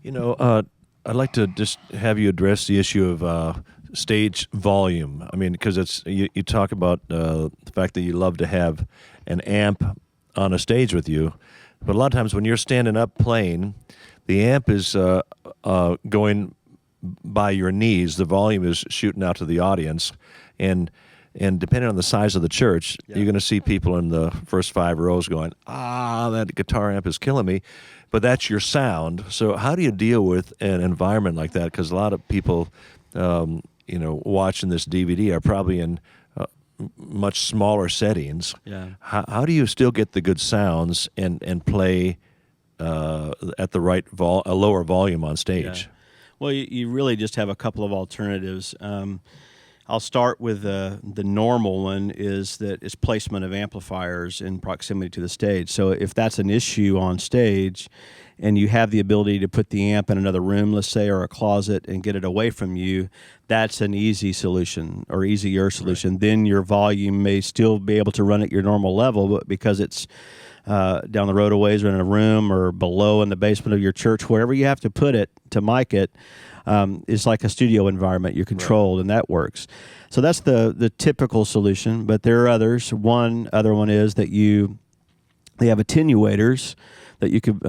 I'd like to just have you address the issue of stage volume. I mean, because you talk about the fact that you love to have an amp on a stage with you, but a lot of times when you're standing up playing, the amp is going by your knees. The volume is shooting out to the audience, and depending on the size of the church, you're going to see people in the first 5 rows going, that guitar amp is killing me. But that's your sound. So how do you deal with an environment like that? Because a lot of people, watching this DVD are probably in much smaller settings. Yeah. How do you still get the good sounds and play at the right a lower volume on stage? Yeah. Well, you really just have a couple of alternatives. I'll start with the normal one is placement of amplifiers in proximity to the stage. So if that's an issue on stage and you have the ability to put the amp in another room, let's say, or a closet and get it away from you, that's an easy solution or easier solution. Right. Then your volume may still be able to run at your normal level, but because it's down the road a ways or in a room or below in the basement of your church, wherever you have to put it to mic it, it's like a studio environment. You're controlled, and that works. So that's the typical solution, but there are others. One other one is that they have attenuators that you could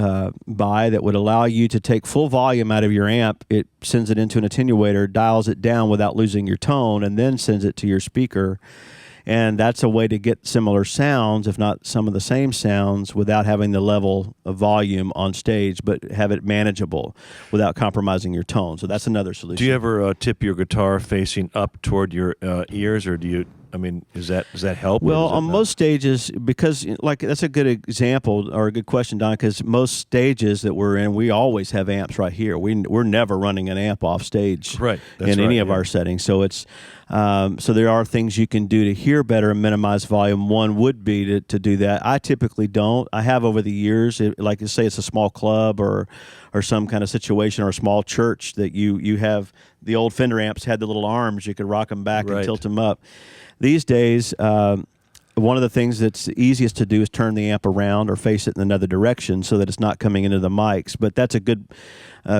buy that would allow you to take full volume out of your amp. It sends it into an attenuator, dials it down without losing your tone, and then sends it to your speaker. And that's a way to get similar sounds, if not some of the same sounds, without having the level of volume on stage, but have it manageable without compromising your tone. So that's another solution. Do you ever tip your guitar facing up toward your ears, or does that help? Well, on most stages, because that's a good example or a good question, Don, because most stages that we're in, we always have amps right here. We're never running an amp off stage in any of our settings. So it's so there are things you can do to hear better and minimize volume. One would be to do that. I typically don't. I have over the years, like you say, it's a small club or some kind of situation or a small church that you have. The old Fender amps had the little arms. You could rock them back and tilt them up. These days, one of the things that's easiest to do is turn the amp around or face it in another direction so that it's not coming into the mics. But that's a good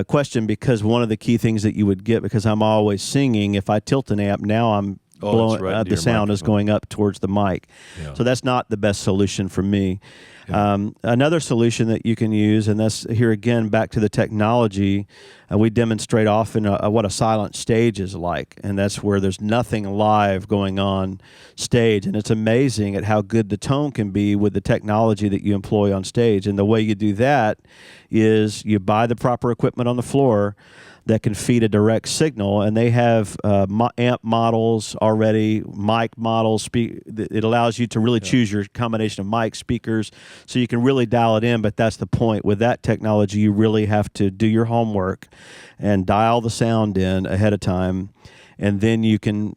question, because one of the key things that you would get, because I'm always singing, if I tilt an amp, now I'm blowing, the sound is going up towards the mic. Yeah. So that's not the best solution for me. Yeah. Another solution that you can use, and that's here again back to the technology, we demonstrate often what a silent stage is like, and that's where there's nothing live going on stage, and it's amazing at how good the tone can be with the technology that you employ on stage. And the way you do that is you buy the proper equipment on the floor that can feed a direct signal, and they have amp models already, mic models. It allows you to really choose your combination of mic speakers, so you can really dial it in. But that's the point. With that technology, you really have to do your homework and dial the sound in ahead of time, and then you can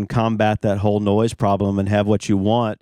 combat that whole noise problem and have what you want.